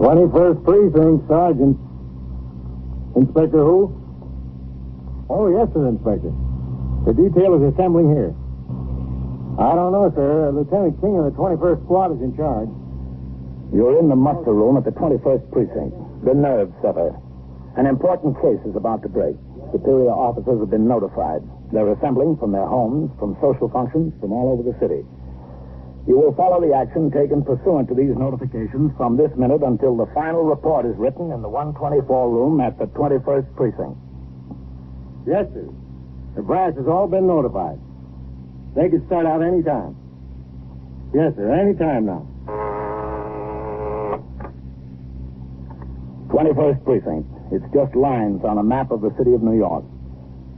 21st Precinct, Sergeant. Inspector who? Oh, yes, sir, Inspector. The detail is assembling here. I don't know, sir. Lieutenant King of the 21st Squad is in charge. You're in the muster room at the 21st Precinct. The nerve setter. An important case is about to break. Superior officers have been notified. They're assembling from their homes, from social functions, from all over the city. You will follow the action taken pursuant to these notifications from this minute until the final report is written in the 124 room at the 21st Precinct. Yes, sir. The brass has all been notified. They could start out any time. Yes, sir, any time now. 21st Precinct. It's just lines on a map of the city of New York.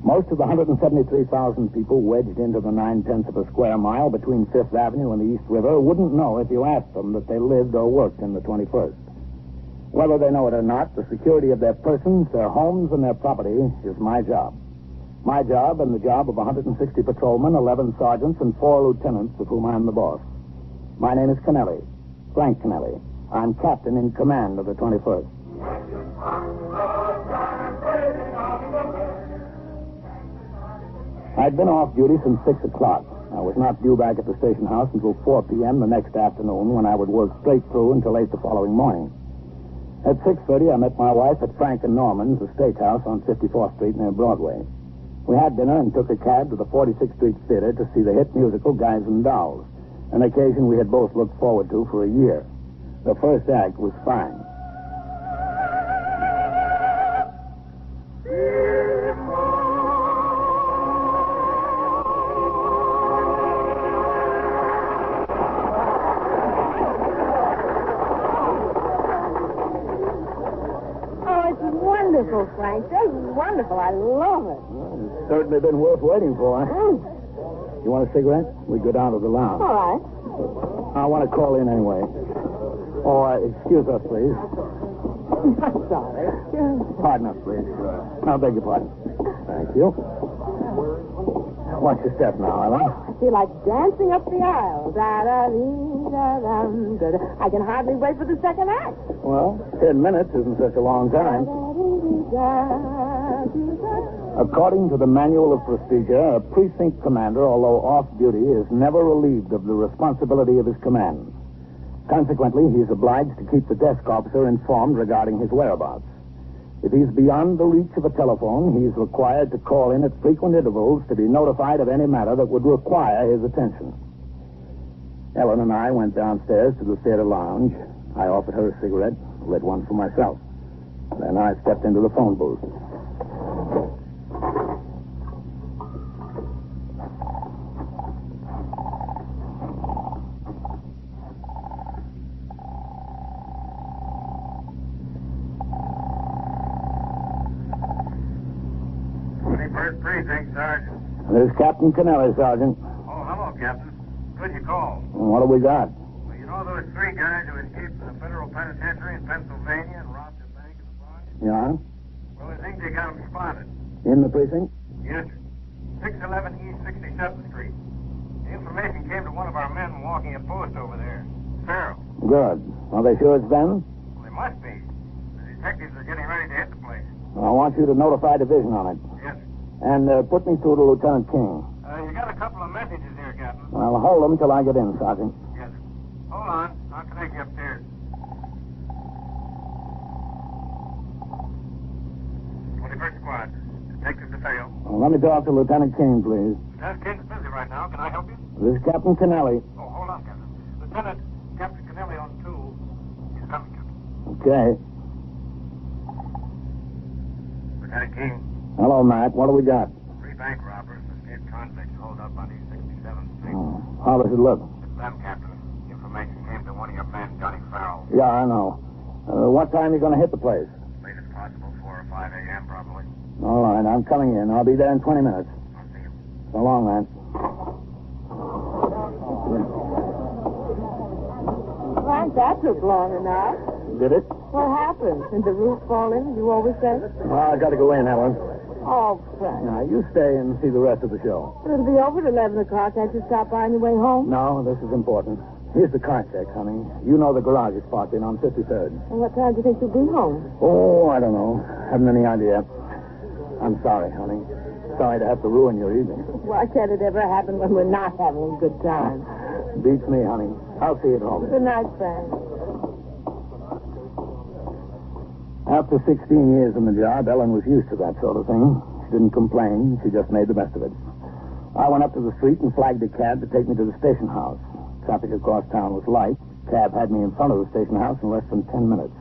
Most of the 173,000 people wedged into the 9/10 of a square mile between Fifth Avenue and the East River wouldn't know if you asked them that they lived or worked in the 21st. Whether they know it or not, the security of their persons, their homes, and their property is my job. My job and the job of 160 patrolmen, 11 sergeants, and 4 lieutenants, of whom I'm the boss. My name is Kennelly, Frank Kennelly. I'm captain in command of the 21st. I'd been off duty since 6 o'clock. I was not due back at the station house until 4 p.m. the next afternoon, when I would work straight through until 8 the following morning. At 6:30, I met my wife at Frank and Norman's, a steakhouse on 54th Street near Broadway. We had dinner and took a cab to the 46th Street Theater to see the hit musical Guys and Dolls, an occasion we had both looked forward to for a year. The first act was fine. Wonderful, Frank. This is wonderful. I love it. Well, it's certainly been worth waiting for. You want a cigarette? We go down to the lounge. All right. I want to call in anyway. Oh, excuse us, please. I'm sorry. Pardon us, please. I beg your pardon. Thank you. Watch your step now, Ellen. I feel like dancing up the aisle. Da-da-dee-da-dum, da-da. I can hardly wait for the second act. Well, 10 minutes isn't such a long time. According to the Manual of Procedure, a precinct commander, although off duty, is never relieved of the responsibility of his command. Consequently, he is obliged to keep the desk officer informed regarding his whereabouts. If he's beyond the reach of a telephone, he's required to call in at frequent intervals to be notified of any matter that would require his attention. Ellen and I went downstairs to the theater lounge. I offered her a cigarette, lit one for myself. Then I stepped into the phone booth. Precinct, Sergeant. There's Captain Kennelly, Sergeant. Oh, hello, Captain. Good you called. What have we got? Well, you know those 3 guys who escaped from the federal penitentiary in Pennsylvania and robbed a bank in the Bronx? Yeah? Well, I think they got them spotted. In the precinct? Yes, sir. 611 East 67th Street. The information came to one of our men walking a post over there. Farrell. Good. Are they sure it's them? Well, they must be. The detectives are getting ready to hit the place. I want you to notify division on it. Yes, sir. And put me through to Lieutenant King. You got a couple of messages here, Captain. I'll hold them till I get in, Sergeant. Yes, sir. Hold on. I'll connect you upstairs. 21st Squad. Detective DeFeo. Well, let me talk to Lieutenant King, please. Lieutenant King's busy right now. Can I help you? This is Captain Kennelly. Oh, hold on, Captain. Captain Kennelly on 2. He's coming, Captain. Okay. Lieutenant King. Hello, Matt. What do we got? 3 bank robbers and escaped convicts hold up on East 67th Street. Oh, how does it look? It's them, Captain. Information came to one of your men, Johnny Farrell. Yeah, I know. What time are you going to hit the place? As late as possible, 4 or 5 a.m. probably. All right, I'm coming in. I'll be there in 20 minutes. I'll see you. So long, man. Frank, that took long enough. Did it? What happened? Did the roof fall in, as you always say? Well, I got to go in, Ellen. Oh, Frank. Now, you stay and see the rest of the show. It'll be over at 11 o'clock. Can't you stop by on your way home? No, this is important. Here's the car check, honey. You know the garage is parked in on 53rd. And what time do you think you'll be home? Oh, I don't know. Haven't any idea. I'm sorry, honey. Sorry to have to ruin your evening. Why can't it ever happen when we're not having a good time? Beats me, honey. I'll see you at home. Good night, Frank. After 16 years in the job, Ellen was used to that sort of thing. She didn't complain. She just made the best of it. I went up to the street and flagged a cab to take me to the station house. Traffic across town was light. Cab had me in front of the station house in less than 10 minutes.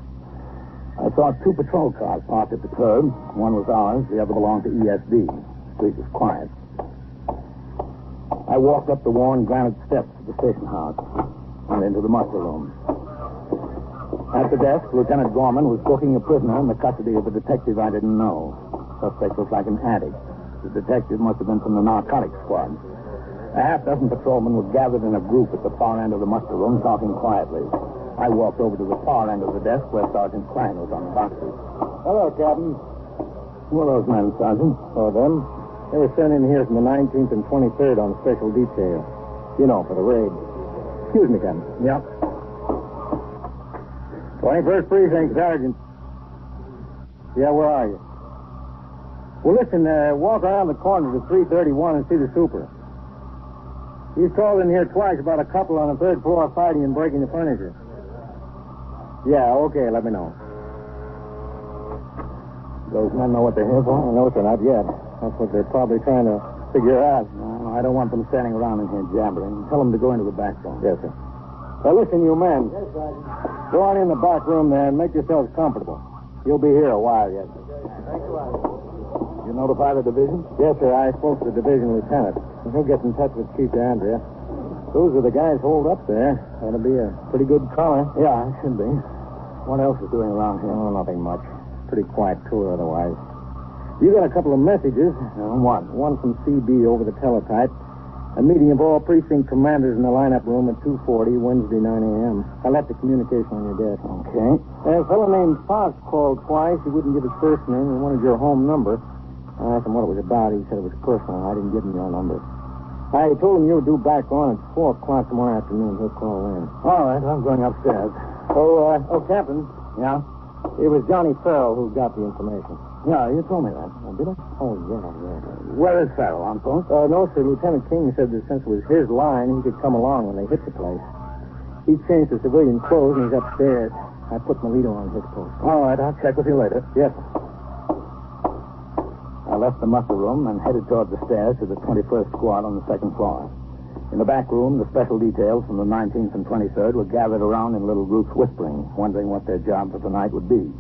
I saw 2 patrol cars parked at the curb. One was ours. The other belonged to ESD. The street was quiet. I walked up the worn granite steps of the station house and into the muster room. At the desk, Lieutenant Gorman was booking a prisoner in the custody of a detective I didn't know. Suspect looked like an addict. The detective must have been from the narcotics squad. A half-dozen patrolmen were gathered in a group at the far end of the muster room, talking quietly. I walked over to the far end of the desk where Sergeant Klein was on the boxes. Hello, Captain. Who are those men, Sergeant? Oh, them? They were sent in here from the 19th and 23rd on special detail. You know, for the raid. Excuse me, Captain. Yep. 21st Precinct, Sergeant. Yeah, where are you? Well, listen, walk around the corner to 331 and see the super. He's called in here twice about a couple on the 3rd floor fighting and breaking the furniture. Yeah, okay, let me know. Those men know what they're here for? No, sir, not yet. That's what they're probably trying to figure out. No, I don't want them standing around in here jabbering. Tell them to go into the back room. Yes, sir. Now, listen, you men. Yes, Sergeant. Go on in the back room there and make yourselves comfortable. You'll be here a while yet. Thanks a lot. You notify the division? Yes, sir. I spoke to the division lieutenant. He'll get in touch with Chief Andrea. Those are the guys holed up there. That'll be a pretty good collar. Yeah, it should be. What else is doing around here? Oh, nothing much. Pretty quiet tour otherwise. You got a couple of messages. What? One from CB over the teletype. A meeting of all precinct commanders in the lineup room at 2:40, Wednesday, 9 a.m. I left the communication on your desk. Okay. A fellow named Fox called twice. He wouldn't give his first name. He wanted your home number. I asked him what it was about. He said it was personal. I didn't give him your number. I told him you were due back on at 4 o'clock tomorrow afternoon. He'll call in. All right, I'm going upstairs. Captain. Yeah? It was Johnny Farrell who got the information. Yeah, you told me that. Did I? Oh, yeah. Where is Farrell, on post? No, sir. Lieutenant King said that since it was his line, he could come along when they hit the place. He changed to civilian clothes and he's upstairs. I put Melito on his post. All right, I'll check with you later. Yes, sir. I left the muster room and headed toward the stairs to the 21st squad on the 2nd floor. In the back room, the special details from the 19th and 23rd were gathered around in little groups whispering, wondering what their job for the night would be.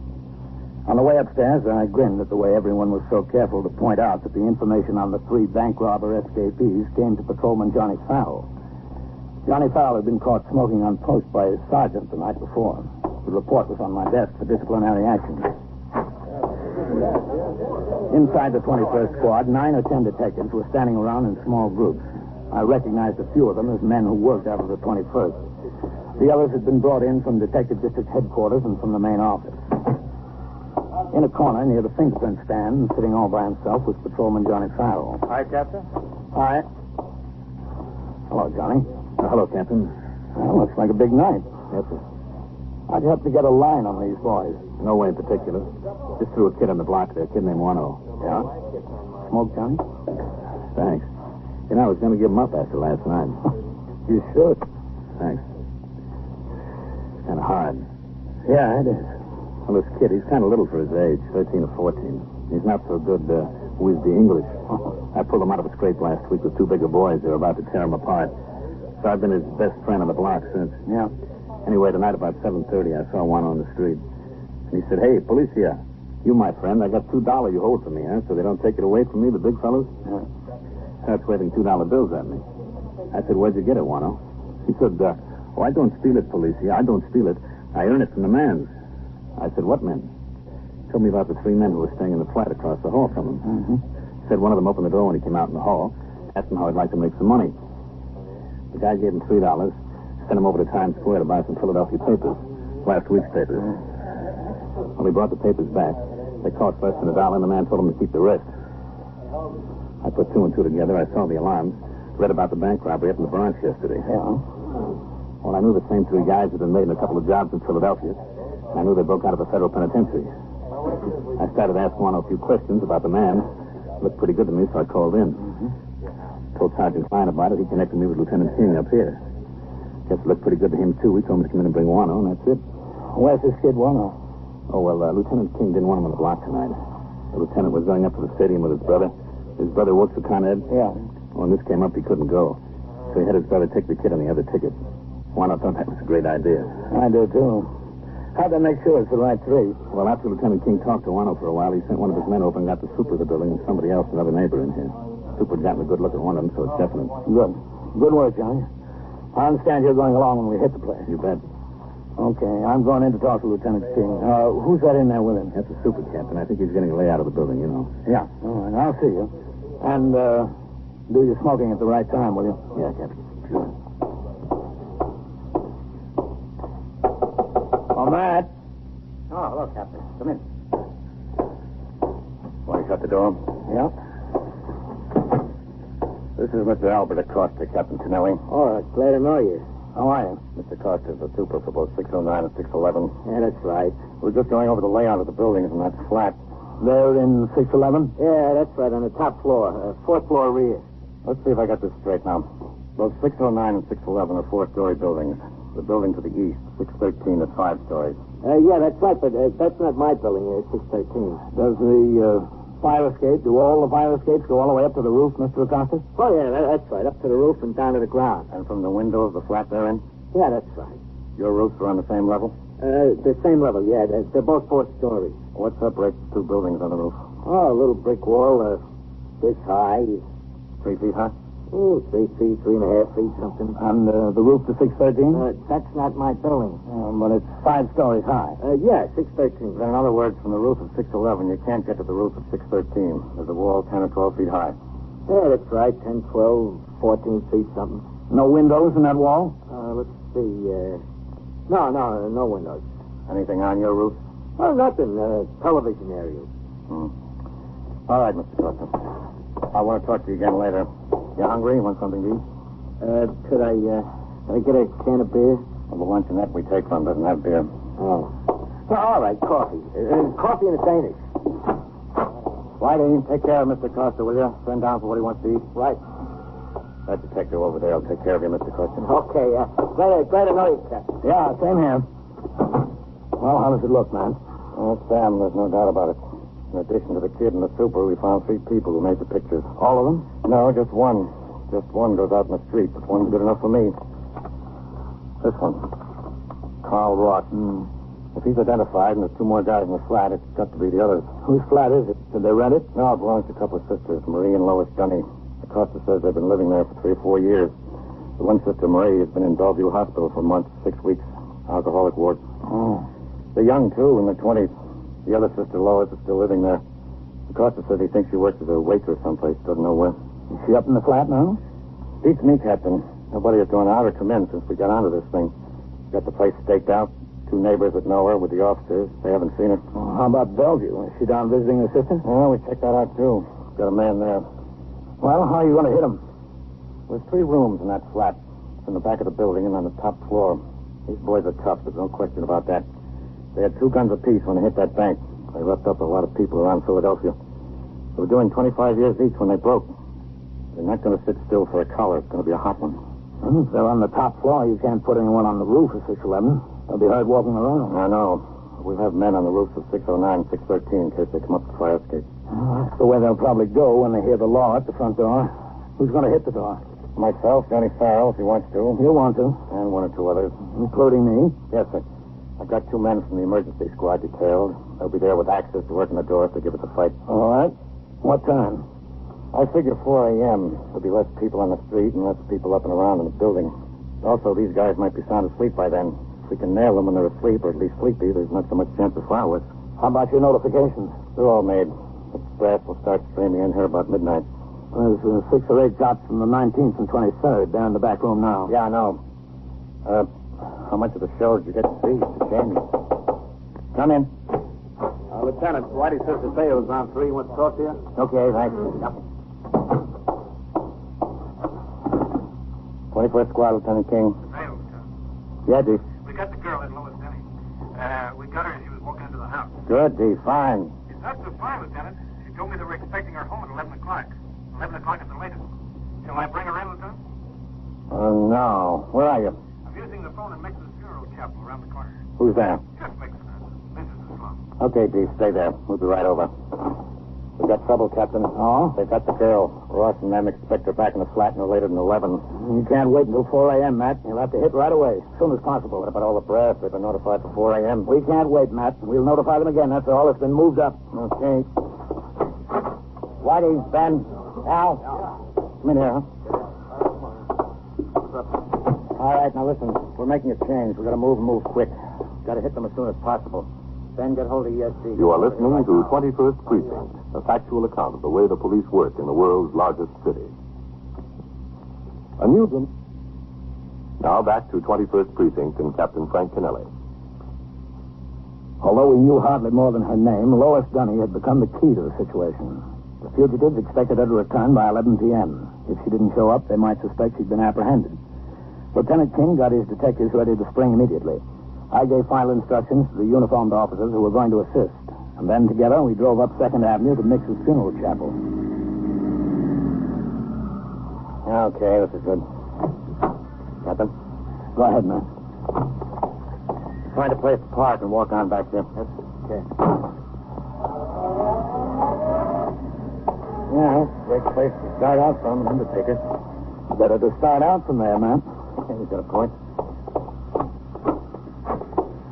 On the way upstairs, I grinned at the way everyone was so careful to point out that the information on the 3 bank robber escapees came to Patrolman Johnny Farrell. Johnny Farrell had been caught smoking on post by his sergeant the night before. The report was on my desk for disciplinary action. Inside the 21st squad, 9 or 10 detectives were standing around in small groups. I recognized a few of them as men who worked out of the 21st. The others had been brought in from Detective District Headquarters and from the main office. In a corner near the fingerprint stand, sitting all by himself, was Patrolman Johnny Farrell. Hi, Captain. Hi. Hello, Johnny. Hello, Captain. Well, looks like a big night. Yes, sir. I'd help to get a line on these boys. No way in particular. Just threw a kid on the block there, a kid named Wano. Yeah? Smoke, Johnny? Thanks. You know, I was going to give him up after last night. You should. Thanks. Kind of hard. Yeah, it is. Well, this kid, he's kind of little for his age, 13 or 14. He's not so good with the English. I pulled him out of a scrape last week with 2 bigger boys. They were about to tear him apart. So I've been his best friend on the block since. Yeah. Anyway, tonight about 7:30, I saw one on the street. And he said, "Hey, police here. You, my friend, I got $2 you hold for me, huh? So they don't take it away from me, the big fellows?" Yeah. Starts waving $2 bills at me. I said, "Where'd you get it, Wano?" He said, "Oh, I don't steal it, police. Yeah, I don't steal it. I earn it from the mans." I said, "What men?" He told me about the 3 men who were staying in the flat across the hall from him. Mm-hmm. He said one of them opened the door when he came out in the hall, asked him how he'd like to make some money. The guy gave him $3, sent him over to Times Square to buy some Philadelphia papers, last week's papers. Well, he brought the papers back. They cost less than $1, and the man told him to keep the rest. I put 2 and 2 together. I saw the alarms, read about the bank robbery up in the Bronx yesterday. Yeah. Well, Well, I knew the same three guys had been made in a couple of jobs in Philadelphia. And I knew they broke out of a federal penitentiary. I started asking Wano a few questions about the man. Looked pretty good to me, so I called in. Told Sergeant Klein about it. He connected me with Lieutenant King up here. Guess it looked pretty good to him, too. He told me to come in and bring Wano, and that's it. Where's this kid, Wano? Oh, well, Lieutenant King didn't want him on the block tonight. The lieutenant was going up to the stadium with his brother. His brother works for Con Ed. Yeah. When this came up, he couldn't go. So he had his brother take the kid on the other ticket. Wano thought that was a great idea. I do, too. How'd they make sure it's the right three? Well, after Lieutenant King talked to Wano for a while, he sent one of his men over and got the super of the building and somebody else, another neighbor, in here. Super'd gotten a good look at one of them, so it's definite. Good. Good work, Johnny. I understand you're going along when we hit the place. You bet. Okay, I'm going in to talk to Lieutenant King. Who's that in there with him? That's the super captain. I think he's getting a layout of the building, you know. Yeah. All right, I'll see you. And, do your smoking at the right time, will you? Yeah, Captain. Sure. Oh, Matt. Oh, hello, Captain. Come in. Want to shut the door? Yeah. This is Mr. Albert Acosta, Captain Tonelli. All right, glad to know you. How are you? Mr. Acosta's the super for both 609 and 611. Yeah, that's right. We're just going over the layout of the buildings in that flat. They're in 611? Yeah, that's right, on the top floor. Fourth floor rear. Let's see if I got this straight now. Both 609 and 611 are four-story buildings. The building to the east, 613, is 5 stories. Yeah, that's right, but that's not my building here, 613. Does the fire escape, do all the fire escapes go all the way up to the roof, Mr. Acosta? Oh, yeah, that's right, up to the roof and down to the ground. And from the window of the flat they're in? Yeah, that's right. Your roofs are on the same level? The same level, yeah. They're both 4 stories. What separates the two buildings on the roof? Oh, a little brick wall, this high. 3 feet high? Oh, 3 feet, 3.5 feet, something. And the roof to 613? That's not my building. But it's 5 stories high. Yeah, 613. Then in other words, from the roof of 611, you can't get to the roof of 613. There's a wall 10 or 12 feet high. Yeah, that's right, 10, 12, 14 feet, something. No windows in that wall? Let's see, no windows. Anything on your roof? Oh, nothing, television area. All right, Mr. Costa. I want to talk to you again later. You hungry? Want something to eat? Could I get a can of beer? Well, the luncheonette we take from doesn't have beer. Oh. Well, all right, coffee. Coffee and a Danish. Whitey, take care of Mr. Costa, will you? Send down for what he wants to eat. Right. That detective over there will take care of you, Mr. Costa. Okay, glad to know you, Captain. Yeah, same here. Well, how does it look, man? Oh, Sam, there's no doubt about it. In addition to the kid and the super, we found 3 people who made the pictures. All of them? No, just one. Just one goes out in the street, but one's good enough for me. This one. Carl Ross. If he's identified and there's 2 more guys in the flat, it's got to be the others. Whose flat is it? Did they rent it? No, it belongs to a couple of sisters, Marie and Lois Dunny. Acosta says they've been living there for 3 or 4 years. The one sister, Marie, has been in Bellevue Hospital for months, 6 weeks. Alcoholic ward. Oh. They're young, too, in their 20s. The other sister, Lois, is still living there. Acosta says he thinks she works as a waitress someplace, doesn't know where. Is she up in the flat now? Beats me, Captain. Nobody has gone out or come in since we got onto this thing. Got the place staked out. 2 neighbors that know her with the officers. They haven't seen her. Oh, how about Bellevue? Is she down visiting her sister? Oh, we checked that out, too. Got a man there. Well, how are you going to hit him? There's 3 rooms in that flat. It's in the back of the building and on the top floor. These boys are tough. There's no question about that. They had 2 guns apiece when they hit that bank. They roughed up a lot of people around Philadelphia. They were doing 25 years each when they broke. They're not going to sit still for a collar. It's going to be a hot one. If they're on the top floor, you can't put anyone on the roof of 611. They'll be heard walking around. I know. We'll have men on the roofs of 609 and 613 in case they come up the fire escape. That's the way they'll probably go when they hear the law at the front door. Who's going to hit the door? Myself, Johnny Farrell, if he wants to. You want to. And 1 or 2 others. Including me? Yes, sir. I've got 2 men from the emergency squad detailed. They'll be there with axes to work in the door if they give us a fight. All right. What time? I figure 4 a.m. There'll be less people on the street and less people up and around in the building. Also, these guys might be sound asleep by then. If we can nail them when they're asleep, or at least sleepy, there's not so much chance of fireworks. How about your notifications? They're all made. Express will start streaming in here about midnight. There's 6 or 8 shots from the 19th and 23rd down in the back room now. Yeah, I know. How much of the show did you get to see, Mr. Jamie? Come in. Lieutenant, Whitey says the Theo's on 3. Wants to talk to you? Okay, thanks. Yep. 21st Squad, Lieutenant King. Yeah, Dee. We got the girl in Lois Denny. We got her as she was walking into the house. Good, Dee. Fine. It's not so fine, Lieutenant. She told me they were expecting her home at 11 o'clock. 11 o'clock at the latest. Shall I bring her in, Lieutenant? No. Where are you? I'm using the phone in Mix's funeral chapel around the corner. Who's there? Just Mix. Mrs. Slum. Okay, Dee. Stay there. We'll be right over. We've got trouble, Captain. Oh? They've got the girl. Ross and them expect her back in the flat no later than 11. You can't wait until 4 a.m., Matt. You'll have to hit right away, as soon as possible. What about all the brass? They've been notified for 4 a.m. We can't wait, Matt. We'll notify them again. That's all. It's been moved up. Okay. Whitey, Ben, Al. Come in here, huh? All right, now listen. We're making a change. We've got to move and move quick. Got to hit them as soon as possible. Ben, get hold of ESD. You are listening to 21st Precinct, a factual account of the way the police work in the world's largest city. A newsroom. Now back to 21st Precinct and Captain Frank Kennelly. Although we knew hardly more than her name, Lois Dunny had become the key to the situation. The fugitives expected her to return by 11 p.m. If she didn't show up, they might suspect she'd been apprehended. Lieutenant King got his detectives ready to spring immediately. I gave final instructions to the uniformed officers who were going to assist. And then together we drove up 2nd Avenue to Mix's funeral chapel. Okay, this is good. Captain? Go ahead, man. Find a place to park and walk on back there. Yes, okay. Yeah, great place to start out from, Undertaker. Better to start out from there, man. He's got a point.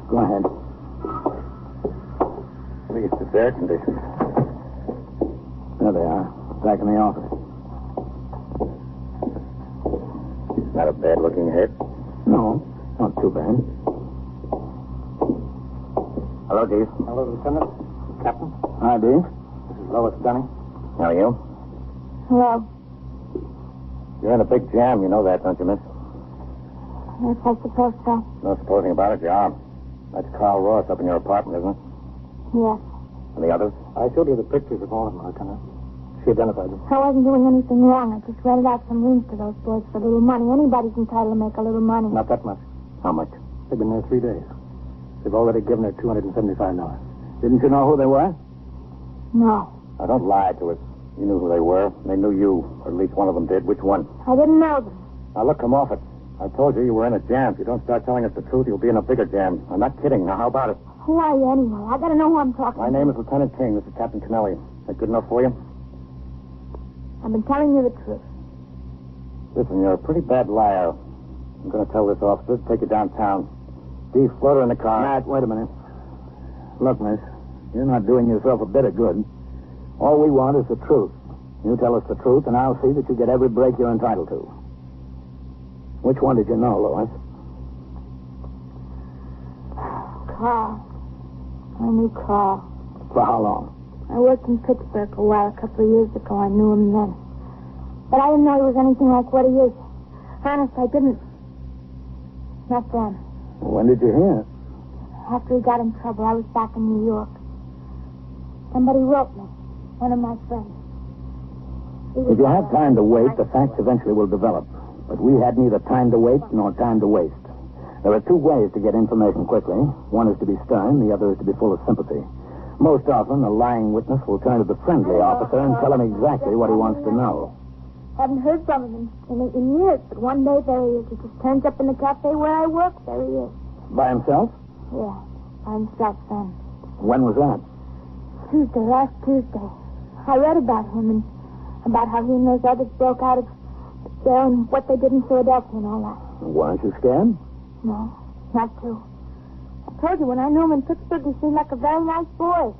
Go ahead. At least it's air conditioned. There they are, back in the office. Not a bad-looking head. No, not too bad. Hello, Dee. Hello, Lieutenant. Captain. Hi, Dee. This is Lois Dunning. How are you? Hello. You're in a big jam, you know that, don't you, miss? Yes, I suppose so. No supposing about it, you are. That's Carl Ross up in your apartment, isn't it? Yes. And the others? I showed you the pictures of all of them, Lieutenant. She identified them. I wasn't doing anything wrong. I just rented out some rooms to those boys for a little money. Anybody's entitled to make a little money. Not that much. How much? They've been there 3 days. They've already given her $275. Didn't you know who they were? No. Now, don't lie to us. You knew who they were. They knew you, or at least one of them did. Which one? I didn't know them. Now, look, come off it. I told you were in a jam. If you don't start telling us the truth, you'll be in a bigger jam. I'm not kidding. Now, how about it? Who are you anyway? I gotta know who I'm talking My to. name is Lieutenant King. This is Captain Kennelly. Is that good enough for you? I've been telling you the truth. Listen, you're a pretty bad liar. I'm going to tell this officer to take you downtown. Steve, float her in the car. Matt, wait a minute. Look, miss, you're not doing yourself a bit of good. All we want is the truth. You tell us the truth, and I'll see that you get every break you're entitled to. Which one did you know, Lois? Carl. I knew Carl. For how long? I worked in Pittsburgh a while, a couple of years ago. I knew him then. But I didn't know he was anything like what he is. Honest, I didn't. Not then. When did you hear? After he got in trouble, I was back in New York. Somebody wrote me. One of my friends. If you have time to wait, the facts eventually will develop. But we had neither time to wait nor time to waste. There are two ways to get information quickly. One is to be stern, the other is to be full of sympathy. Most often, a lying witness will turn to the friendly officer and tell him exactly what he wants to know. Haven't heard from him in years, but one day there he is. He just turns up in the cafe where I work. There he is. By himself? Yeah, by himself then. When was that? Last Tuesday. I read about him and about how he and those others broke out of jail and what they did in Philadelphia and all that. Weren't you scared? No, not too. I told you, when I knew him in Pittsburgh, he seemed like a very nice boy.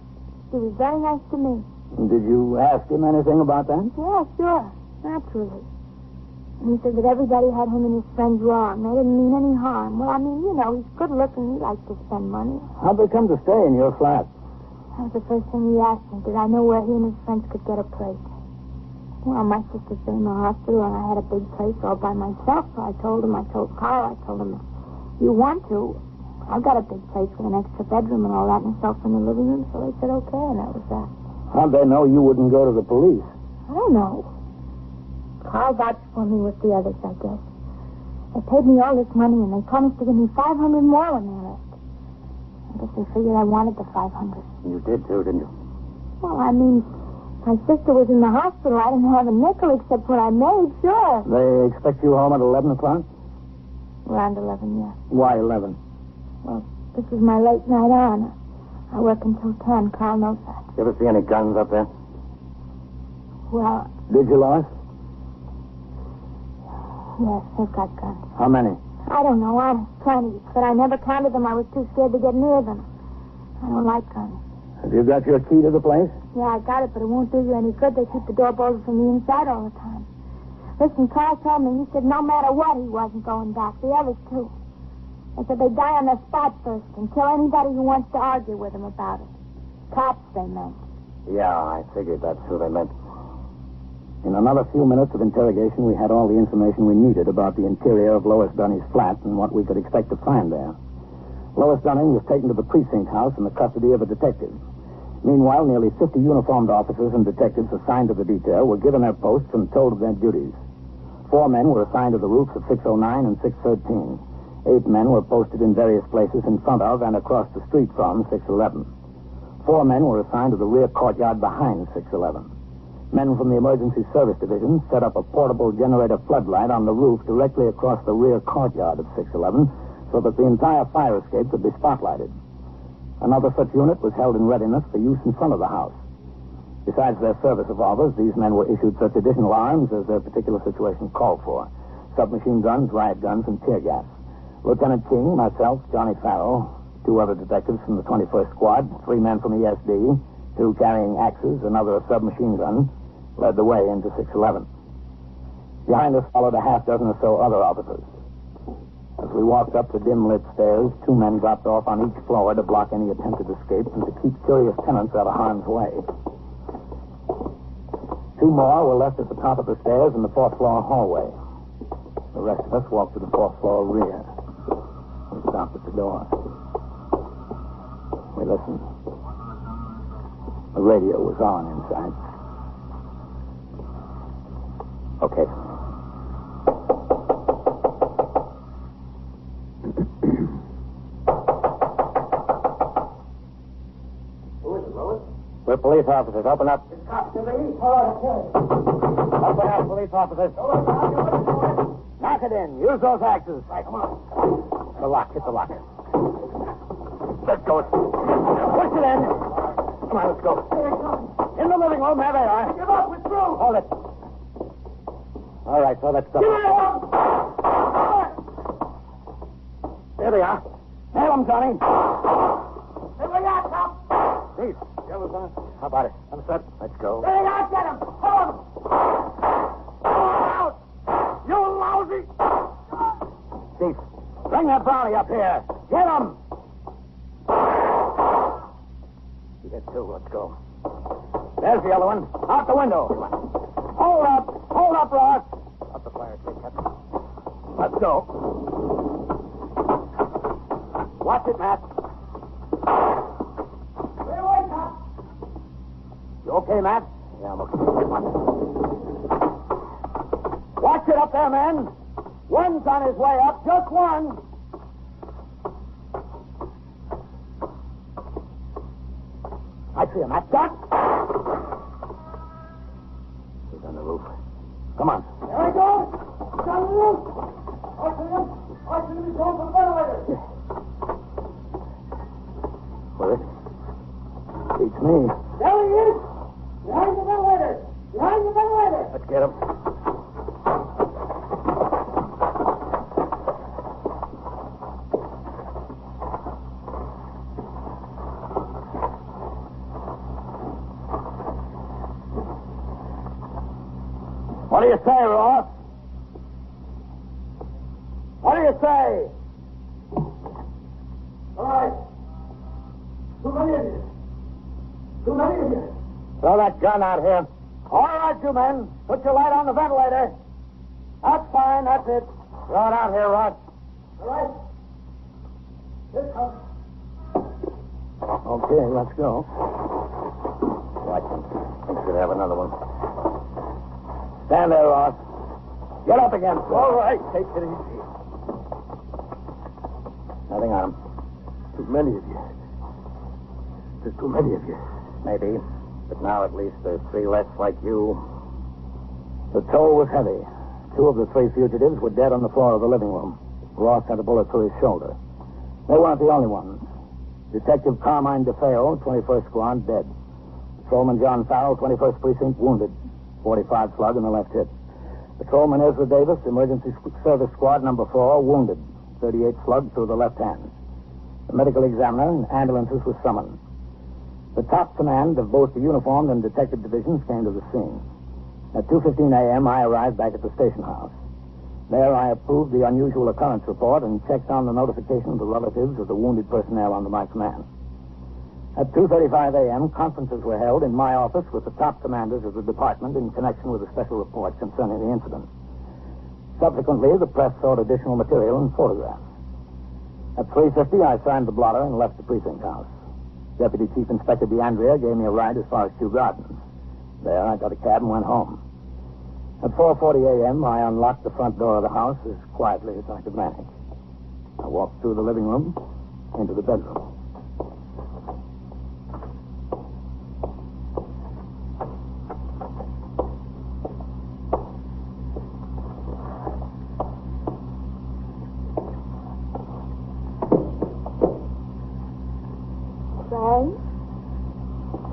He was very nice to me. Did you ask him anything about that? Yeah, sure. Naturally. And he said that everybody had him and his friends wrong. They didn't mean any harm. Well, I mean, you know, he's good looking. He likes to spend money. How'd they come to stay in your flat? That was the first thing he asked me. Did I know where he and his friends could get a place? Well, my sister's been in the hospital, and I had a big place all by myself. So I told Carl, if you want to, I've got a big place with an extra bedroom and all that, and a sofa in the living room. So they said, okay, and that was that. How'd they know you wouldn't go to the police? I don't know. Carl vouched for me with the others, I guess. They paid me all this money, and they promised to give me $500 more when they left. I guess they figured I wanted the $500. You did, too, didn't you? Well, I mean, my sister was in the hospital. I didn't have a nickel except what I made, sure. They expect you home at 11 o'clock? Around 11, yeah. Why 11? Well, this is my late night on. I work until 10. Carl knows that. You ever see any guns up there? Well, Did you, Lois? yes, they've got guns. How many? I don't know, honest, plenty. But I never counted them. I was too scared to get near them. I don't like guns. Have you got your key to the place? Yeah, I got it, but it won't do you any good. They keep the door bolted from the inside all the time. Listen, Carl told me, he said no matter what, he wasn't going back. The others, too. They said they'd die on the spot first and kill anybody who wants to argue with them about it. Cops, they meant. Yeah, I figured that's who they meant. In another few minutes of interrogation, we had all the information we needed about the interior of Lois Dunny's flat and what we could expect to find there. Lois Dunning was taken to the precinct house in the custody of a detective. Meanwhile, nearly 50 uniformed officers and detectives assigned to the detail were given their posts and told of their duties. 4 men were assigned to the roofs of 609 and 613. 8 men were posted in various places in front of and across the street from 611. 4 men were assigned to the rear courtyard behind 611. Men from the Emergency Service Division set up a portable generator floodlight on the roof directly across the rear courtyard of 611 so that the entire fire escape could be spotlighted. Another such unit was held in readiness for use in front of the house. Besides their service revolvers, these men were issued such additional arms as their particular situation called for. Submachine guns, riot guns, and tear gas. Lieutenant King, myself, Johnny Farrell, 2 other detectives from the 21st Squad, 3 men from ESD, 2 carrying axes, another submachine gun, led the way into 611. Behind us followed a half dozen or so other officers. As we walked up the dim-lit stairs, 2 men dropped off on each floor to block any attempted escape and to keep curious tenants out of harm's way. 2 more were left at the top of the stairs in the 4th floor hallway. The rest of us walked to the 4th floor rear. We stopped at the door. We listened. The radio was on inside. Okay. Who is it, Lois? We're police officers. Open up. It's cops to the east. All right, okay. Open up, police officers. Knock it in. Use those axes. Right, come on. The lock. Hit the lock. Let's go. Push it in. Come on, let's go. In the living room. There they are. Give up. We're through. Hold it. All right, so let's go. Give it up. There they are. Nail them, Johnny. Here we are, cop. Chief. Yeah, Lieutenant. How about it? I'm set. Let's go. There they are. Get him. Hold him. Out. You lousy. Chief. Bring that brownie up here. Get him. You get 2. Let's go. There's the other one. Out the window. Hold up. Hold up, Ross. Up the fire escape, Captain. Let's go. Watch it, Matt. Clear away, cop. You okay, Matt? Yeah, I'm okay. Watch it up there, men. One's on his way up. Just one. I see him, Matt. Duck. He's on the roof. Come on. There he goes. He's on the roof. I see him. He's going for the ventilator. Where is he? Beats me. There he is. Behind the ventilator. Behind the ventilator. Let's get him. What do you say, Ross? What do you say? All right. Too many of you. Too many of you. Throw that gun out here. All right, you men. Put your light on the ventilator. That's fine. That's it. Throw it out here, Ross. All right. Here it comes. Okay, let's go. Watch him. Think should have another one. Stand there, Ross. Get up again, sir. All right, take it easy. Nothing on him. Too many of you. There's too many of you. Maybe. But now at least there's 3 less like you. The toll was heavy. 2 of the 3 fugitives were dead on the floor of the living room. Ross had a bullet through his shoulder. They weren't the only ones. Detective Carmine DeFeo, 21st Squad, dead. Patrolman John Farrell, 21st Precinct, wounded. 45 slug in the left hip. Patrolman Ezra Davis, Emergency Service Squad number 4, wounded. 38 slug through the left hand. The medical examiner and ambulances were summoned. The top command of both the uniformed and detective divisions came to the scene. At 2:15 a.m., I arrived back at the station house. There, I approved the unusual occurrence report and checked on the notification of the relatives of the wounded personnel under my command. At 2:35 a.m., conferences were held in my office with the top commanders of the department in connection with a special report concerning the incident. Subsequently, the press sought additional material and photographs. At 3:50, I signed the blotter and left the precinct house. Deputy Chief Inspector DeAndrea gave me a ride as far as Kew Gardens. There, I got a cab and went home. At 4:40 a.m., I unlocked the front door of the house as quietly as I could manage. I walked through the living room into the bedroom. Frank?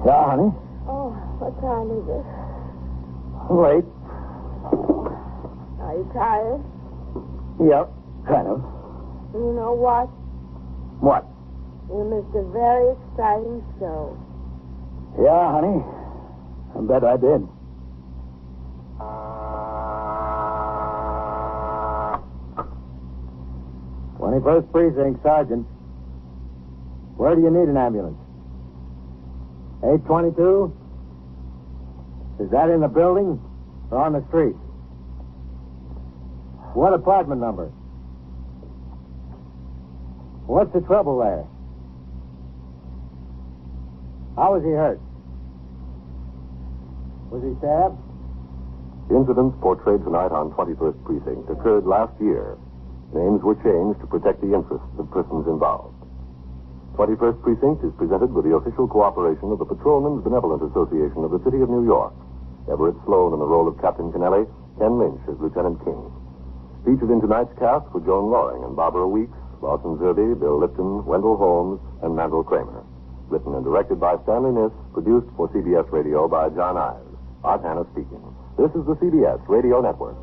Yeah, honey? Oh, what time is it? Late. Are you tired? Yep, kind of. You know what? What? You missed a very exciting show. Yeah, honey. I bet I did. 21st Precinct, Sergeant. Where do you need an ambulance? 822? Is that in the building or on the street? What apartment number? What's the trouble there? How was he hurt? Was he stabbed? The incidents portrayed tonight on 21st Precinct occurred last year. Names were changed to protect the interests of persons involved. 21st Precinct is presented with the official cooperation of the Patrolmen's Benevolent Association of the City of New York. Everett Sloan in the role of Captain Kennelly, Ken Lynch as Lieutenant King. Featured in tonight's cast were Joan Loring and Barbara Weeks, Lawson Zerby, Bill Lipton, Wendell Holmes, and Mandel Kramer. Written and directed by Stanley Niss, produced for CBS Radio by John Ives. Art Hannah speaking. This is the CBS Radio Network.